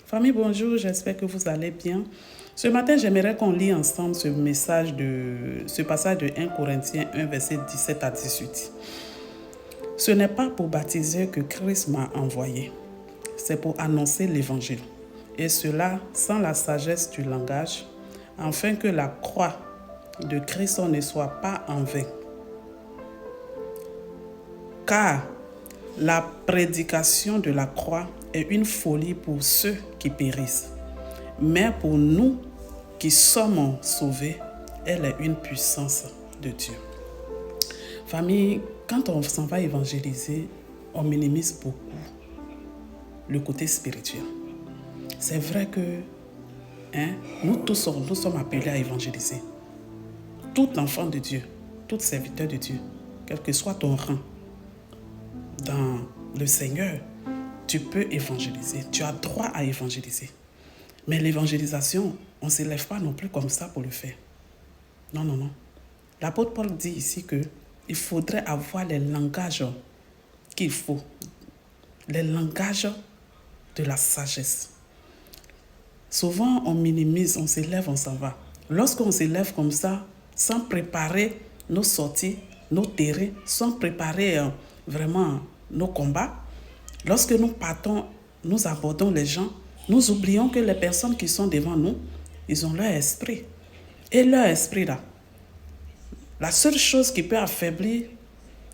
Famille, bonjour, j'espère que vous allez bien. Ce matin, j'aimerais qu'on lit ensemble ce passage de 1 Corinthiens 1, verset 17 à 18. Ce n'est pas pour baptiser que Christ m'a envoyé, c'est pour annoncer l'évangile. Et cela sans la sagesse du langage, afin que la croix de Christ ne soit pas en vain. Car la prédication de la croix est une folie pour ceux qui périssent. Mais pour nous qui sommes sauvés, elle est une puissance de Dieu. Famille, quand on s'en va évangéliser, on minimise beaucoup le côté spirituel. C'est vrai que nous sommes appelés à évangéliser. Tout enfant de Dieu, tout serviteur de Dieu, quel que soit ton rang dans le Seigneur, tu peux évangéliser. Tu as droit à évangéliser. Mais l'évangélisation, on ne s'élève pas non plus comme ça pour le faire. Non, non, non. L'apôtre Paul dit ici qu'il faudrait avoir les langages qu'il faut. Les langages de la sagesse. Souvent, on minimise, on s'élève, on s'en va. Lorsqu'on s'élève comme ça, sans préparer nos sorties, nos terrains, sans préparer vraiment nos combats, lorsque nous partons, nous abordons les gens, nous oublions que les personnes qui sont devant nous, ils ont leur esprit. Et leur esprit là, la seule chose qui peut affaiblir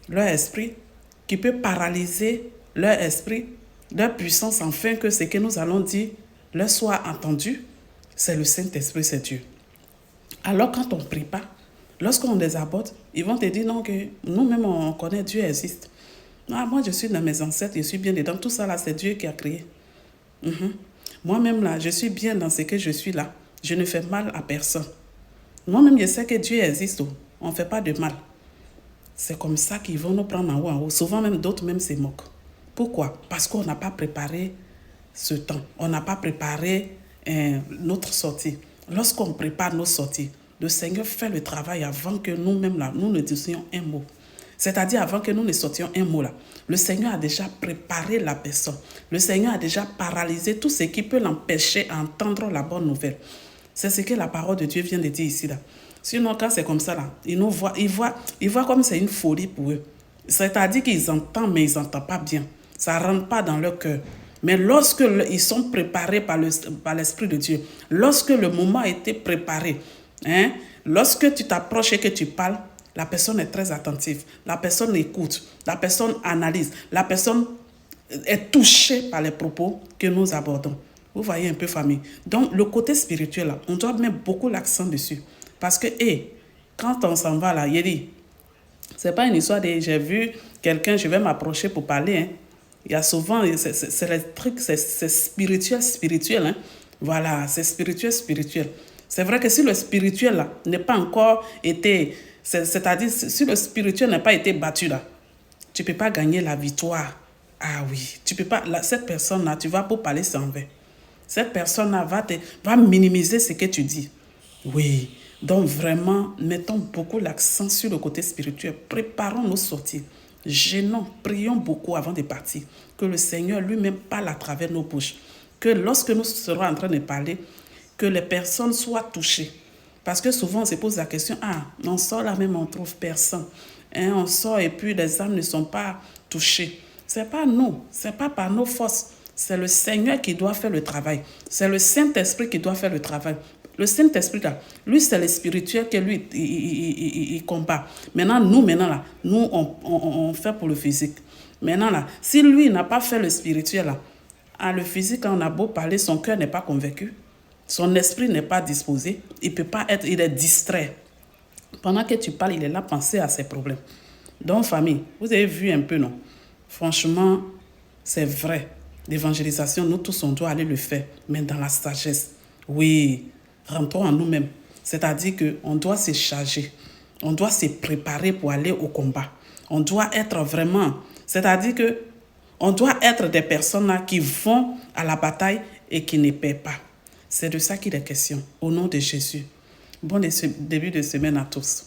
leur esprit, qui peut paralyser leur esprit, leur puissance, afin que ce que nous allons dire leur soit entendu, c'est le Saint-Esprit, c'est Dieu. Alors quand on ne prie pas, lorsqu'on les aborde, ils vont te dire non, que nous-mêmes on connaît Dieu existe. Ah, moi je suis dans mes ancêtres, je suis bien dedans, tout ça là c'est Dieu qui a créé. Moi-même là, je suis bien dans ce que je suis là. Je ne fais mal à personne. Moi-même je sais que Dieu existe, on ne fait pas de mal. C'est comme ça qu'ils vont nous prendre en haut. Souvent même d'autres même se moquent. Pourquoi? Parce qu'on n'a pas préparé ce temps. On n'a pas préparé notre sortie. Lorsqu'on prépare nos sorties, le Seigneur fait le travail avant que nous-mêmes là, nous ne disions un mot. C'est-à-dire avant que nous ne sortions un mot là. Le Seigneur a déjà préparé la personne. Le Seigneur a déjà paralysé tout ce qui peut l'empêcher d'entendre la bonne nouvelle. C'est ce que la parole de Dieu vient de dire ici là. Sinon, quand c'est comme ça là, ils voient comme c'est une folie pour eux. C'est-à-dire qu'ils entendent, mais ils n'entendent pas bien. Ça ne rentre pas dans leur cœur. Mais lorsque ils sont préparés par l'Esprit de Dieu, lorsque le moment a été préparé, lorsque tu t'approches et que tu parles, la personne est très attentive, la personne écoute, la personne analyse, la personne est touchée par les propos que nous abordons. Vous voyez un peu, famille. Donc, le côté spirituel, là, on doit mettre beaucoup l'accent dessus. Parce que, quand on s'en va là, il dit, c'est pas une histoire de j'ai vu quelqu'un, je vais m'approcher pour parler. Il y a souvent, c'est les trucs, c'est spirituel. Voilà, c'est spirituel. C'est vrai que si le spirituel là n'est pas encore été, c'est-à-dire si le spirituel n'a pas été battu là, tu ne peux pas gagner la victoire. Ah oui, tu peux pas, cette personne-là, tu vas pour parler sans vain. Cette personne-là va minimiser ce que tu dis. Oui, donc vraiment, mettons beaucoup l'accent sur le côté spirituel. Préparons nos sorties. Gênons, prions beaucoup avant de partir. Que le Seigneur lui-même parle à travers nos bouches. Que lorsque nous serons en train de parler, que les personnes soient touchées. Parce que souvent on se pose la question, on sort là même, on ne trouve personne. On sort et puis les âmes ne sont pas touchées. Ce n'est pas nous, ce n'est pas par nos forces. C'est le Seigneur qui doit faire le travail. C'est le Saint-Esprit qui doit faire le travail. Le Saint-Esprit, là, lui, c'est le spirituel que lui, il combat. Maintenant, nous, on fait pour le physique. Maintenant, là, si lui n'a pas fait le spirituel, là, le physique, quand on a beau parler, son cœur n'est pas convaincu. Son esprit n'est pas disposé. Il peut pas être, il est distrait. Pendant que tu parles, il est là, penser à ses problèmes. Donc, famille, vous avez vu un peu, non? Franchement, c'est vrai. L'évangélisation, nous tous, on doit aller le faire, mais dans la sagesse. Oui, rentrons en nous-mêmes. C'est-à-dire qu'on doit se charger. On doit se préparer pour aller au combat. On doit être vraiment... C'est-à-dire qu'on doit être des personnes là qui vont à la bataille et qui ne paient pas. C'est de ça qu'il est question. Au nom de Jésus. Bon début de semaine à tous.